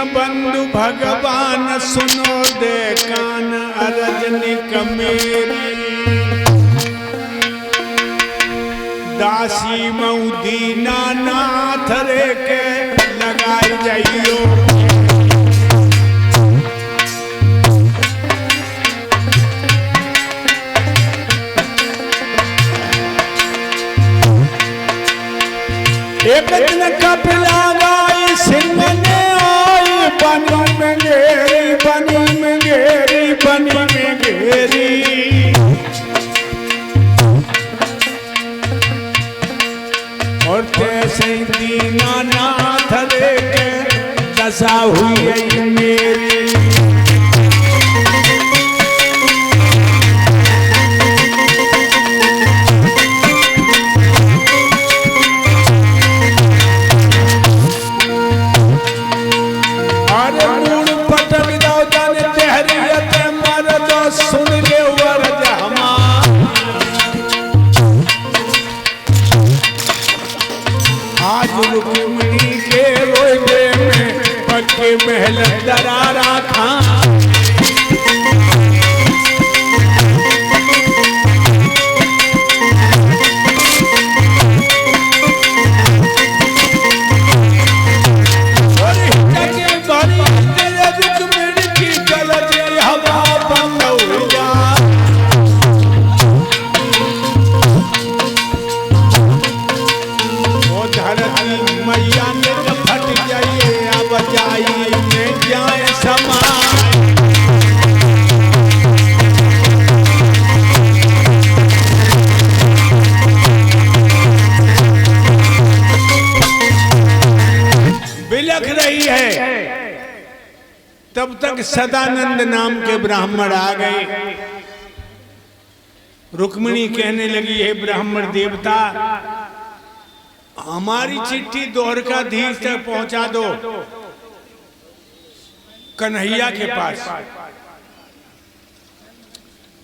बंधु भगवान सुनो दे कान अरजनिक मेरी दासी मऊ दीना नाथ रे के लगाई जाइयो एक दिन कपिला गाई सिंह ने आई बनी में घेरी बनी में घेरी बनी में घेरी और तैसे दीना नाथ रे के दशा हुई मेरी रुक्मिणी के रोजे में पक्के महल दरारा खा रुक्मिणी की गलत हवा बंद हो जा मैया ने फट जाइए अब जाइए में जाए समाए बिलख रही है। तब तक सदानंद नाम के ब्राह्मण आ गए। रुक्मिणी कहने लगी है ब्राह्मण देवता हमारी चिट्ठी द्वारकाधीश तक पहुंचा दो कन्हैया के पास।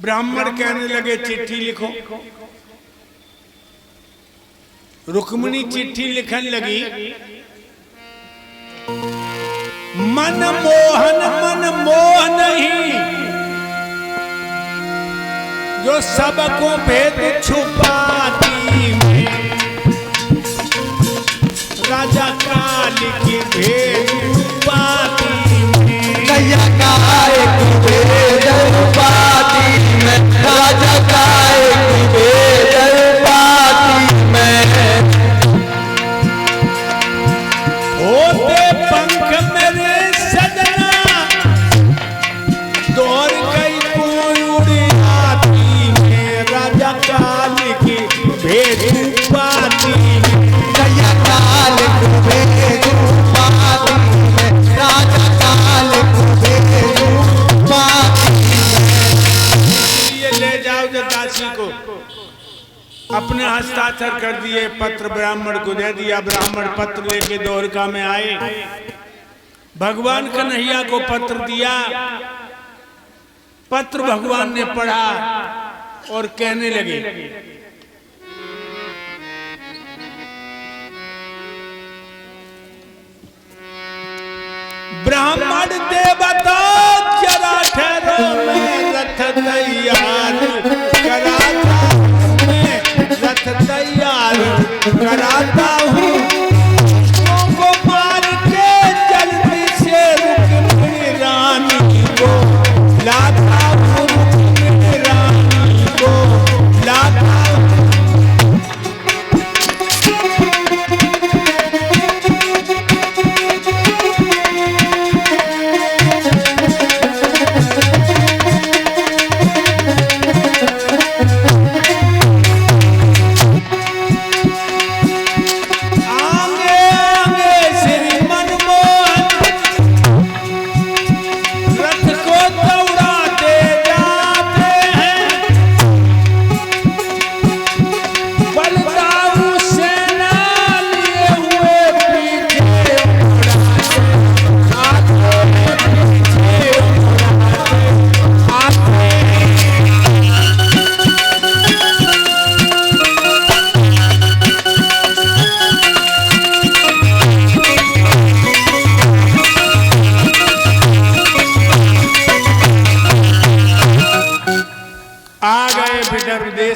ब्राह्मण कहने लगे चिट्ठी लिखो। रुक्मिणी चिट्ठी लिखने लगी मन मोहन ही जो सबको भेद छुपाती राजा काल की भेद पाती राजा काल की भेद पाती में राजा काल की भेद पाती में होते पंख मेरे सजना दौड़ गई कोई उड़ी आती में राजा काल की भेद पाती राजा काल की भेद पाती में राजा काल की भेद पाती ये ले जाओ दासी को। अपने हस्ताक्षर कर दिए पत्र ब्राह्मण को दे दिया। ब्राह्मण पत्र लेके द्वारका में आए। भगवान कन्हैया को पत्र दिया। पत्र भगवान ने पढ़ा और कहने लगे ब्राह्मण देवता जरा ठहरो मैं रथ तैयार कराता मैं रथ तैयार कराता हूँ को मार के जल्दी से रुक्मिणी रानी को लाता हूँ रुक्मिणी रानी को लाता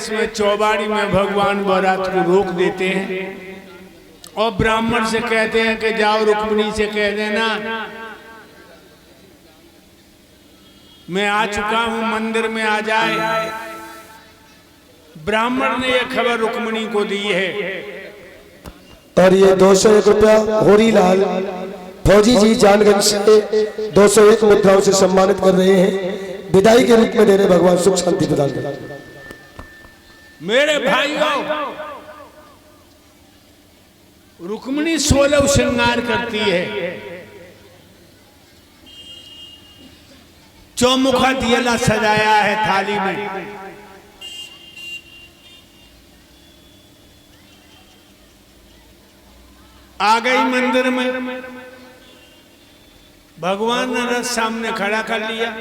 देश में चौबाड़ी में भगवान बारात को रोक देते हैं और ब्राह्मण से कहते हैं कि जाओ रुक्मिणी से कह देना मैं आ चुका हूं, मंदिर में आ जाए। ब्राह्मण ने यह खबर रुक्मिणी को दी है। और ये 201 रुपया होरीलाल फौजी जी जानगंज से 201 मुद्राओं से सम्मानित कर रहे हैं, विदाई के रूप में दे रहे, भगवान सुख शांति प्रदान करें। मेरे भाइयों, रुक्मिणी 16 श्रृंगार करती है। चौमुखा दियला सजाया है थाली में। आ गई मंदिर में, भगवान ने रथ सामने खड़ा कर लिया।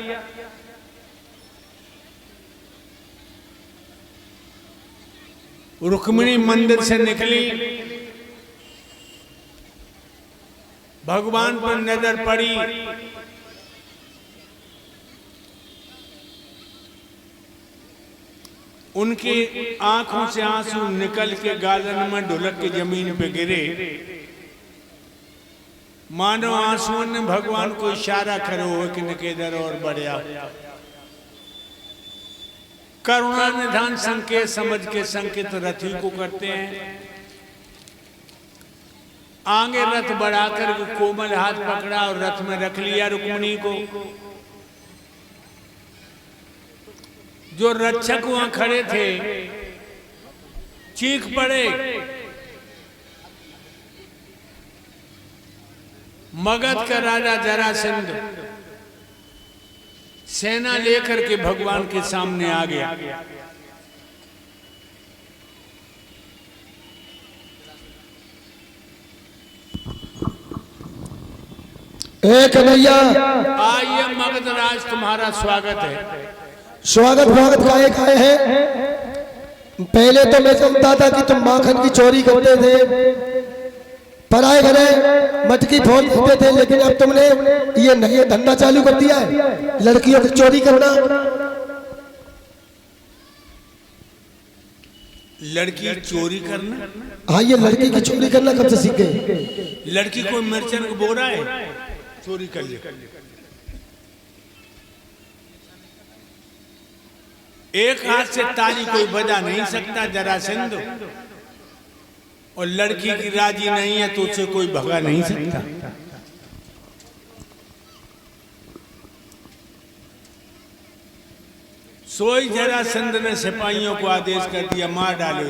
रुक्मिणी मंदिर से निकली, भगवान पर नजर पड़ी। उनकी आंखों से आंसू निकल के गालन में ढुलक के जमीन पे गिरे। मानो आंसुओं ने भगवान को इशारा करो हो कि निकेदर और बढ़िया। करुणा निधान संकेत समझ के संकेत रथी को करते हैं। आगे रथ बढ़ाकर कोमल हाथ पकड़ा और रथ में रख लिया रुक्मिणी को। जो रक्षक वहां खड़े थे चीख पड़े। मगध का राजा जरासंध सेना लेकर के भगवान के सामने आ गया। कन्हैया, आइए मगध राज, तुम्हारा स्वागत है। स्वागत भागत काहे काहे है। पहले तो मैं समझता था कि तुम माखन की चोरी करते थे, पराए घरे मटकी फोड़ देते थे, लेकिन अब तुमने ये नया धंधा चालू कर दिया है, लड़कियों की चोरी करना। लड़की चोरी करना? हाँ, ये लड़की की चोरी करना कब से सीख गए? लड़की कोई मिर्चन को बोरा है चोरी कर ले। एक हाथ से ताली कोई बजा नहीं सकता जरासंध, और लड़की की राजी नहीं है तो उसे कोई भगा नहीं सकता। सोई जरासंध ने सिपाहियों को आदेश कर दिया, मार डालो।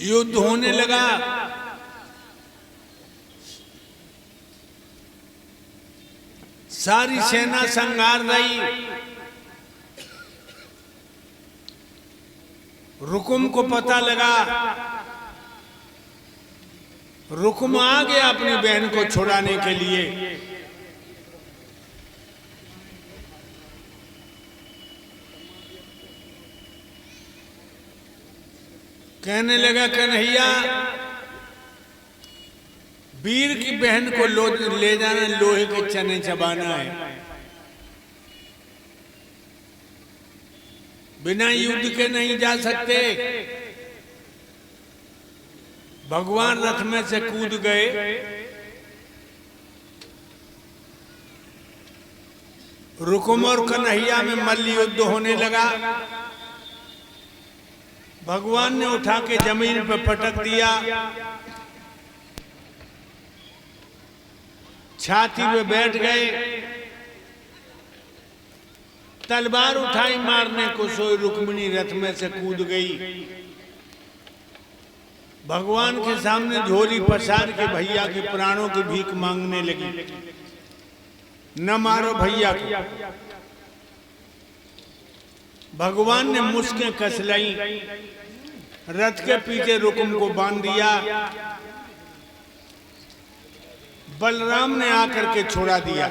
युद्ध होने लगा। सारी सेना संगार रही। रुकुम को पता लगा। रुकुम आ गया अपनी बहन को छुड़ाने के लिए। कहने लगा, कन्हैया, वीर की बहन को ले जाना लोहे के चने चबाना है। बिना युद्ध के नहीं जा सकते। भगवान रथ में से कूद गए। रुकुम और कन्हैया में मल्ल युद्ध होने लगा। भगवान ने उठा के जमीन पर पटक दिया। छाती पे बैठ गए। तलवार उठाई मारने को, सोई रुक्मिणी रथ में से कूद गई। भगवान के सामने झोली पसार के भैया के प्राणों की भीख मांगने लगी। न मारो भैया को। भगवान ने मुस्कें कस लाई। रथ के पीछे रुकुम को बांध दिया। बलराम ने आकर के छोड़ा दिया।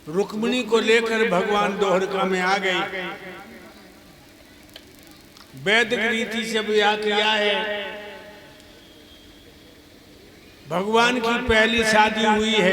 रुक्मिणी को लेकर भगवान द्वारका में आ गए। वैदिक रीति से ब्याह किया है। भगवान की पहली शादी हुई है।